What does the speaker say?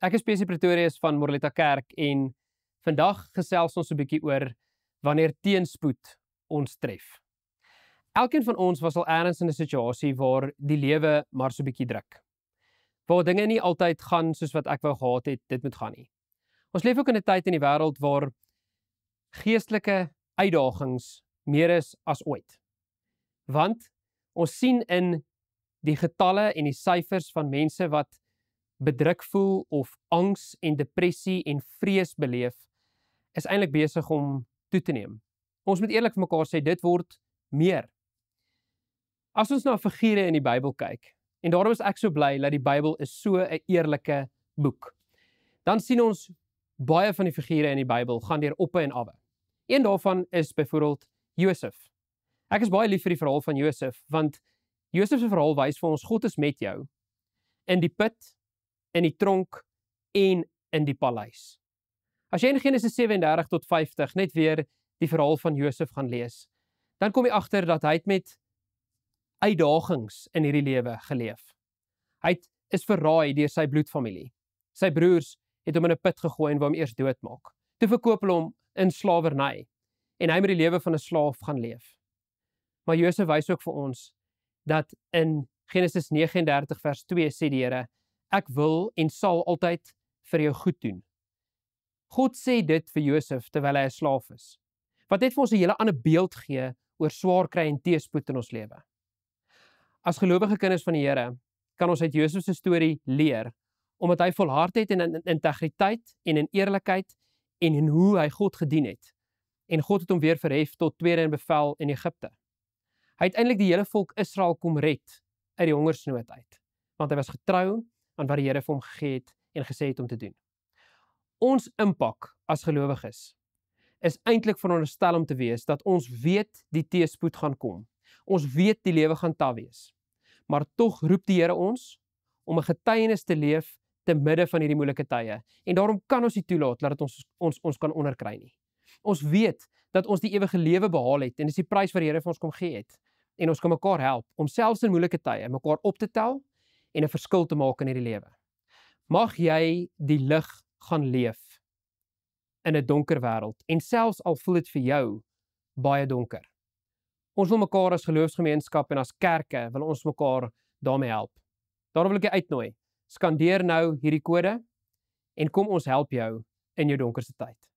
Ek is PC Pretorius van Moreletta Kerk en vandag gesels ons 'n bietjie oor wanneer teenspoed ons tref. Elkeen van ons was al ergens in 'n situasie waar die lewe maar so 'n bietjie druk. Waar dinge nie altyd gaan soos wat ek wou gehad het, dit moet gaan nie. Ons leef ook in 'n tyd in die wêreld waar geestelike uitdagings meer is as ooit. Want ons sien in die getalle en die syfers van mense wat bedruk voel of angs en depressie en vrees beleef, is eintlik besig om toe te neem. Ons moet eerlik vir mekaar sê, dit word meer. As ons na figure in die Bybel kyk, en daarom is ek so bly dat die Bybel is so 'n eerlike boek, dan sien ons baie van die figure in die Bybel gaan deur oppe en awe. Een daarvan is byvoorbeeld Josef. Ek is baie lief vir die verhaal van Josef, want Josef se verhaal wys vir ons God is met jou in die put, in die tronk en in die paleis. As jy in Genesis 37 tot 50 net weer die verhaal van Josef gaan lees, dan kom jy agter dat hy met uitdagings in hierdie lewe geleef. Hy is verraai deur sy bloedfamilie. Sy broers het hom in 'n put gegooi en wou hom eers doodmaak. Toe verkoop hulle hom in slawerny en hy moet die lewe van 'n slaaf gaan leef. Maar Josef wys ook vir ons dat in Genesis 39 vers 2 sê die Here, ek wil en sal altyd vir jou goed doen. God sê dit vir Josef terwyl hy 'n slaaf is. Wat net vir ons 'n hele ander beeld gee oor swaar kry en teëspoed in ons lewe. As gelowige kinders van die Here, kan ons uit Josef se storie leer, omdat hy volhard het in integriteit en in eerlikheid en in hoe hy God gedien het. En God het hom weer verhef tot tweede in bevel in Egipte. Hy het eintlik die hele volk Israel kom red uit die hongersnood uit, want hy was getrou aan wat die Here vir hom gegee het en gesê het om te doen. Ons impak as gelowiges is eintlik veronderstel om te wees dat ons weet die teëspoed gaan kom. Ons weet die lewe gaan taaf wees. Maar tog roep die Here ons om 'n getuienis te leef te midde van hierdie moeilike tye. En daarom kan ons nie toelaat dat dit ons kan onderkry nie. Ons weet dat ons die ewige lewe behaal het en dis die prys wat die Here vir ons kom gee het. En ons kan mekaar help om selfs in moeilike tye mekaar op te tel en 'n verskil te maak in hierdie lewe. Mag jy die lig gaan leef in 'n donker wêreld en selfs al voel dit vir jou baie donker. Ons wil mekaar as geloofsgemeenskap en as kerke wil ons mekaar daarmee help. Daarom wil ek jou uitnooi. Skandeer nou hierdie kode en kom ons help jou in jou donkerste tyd.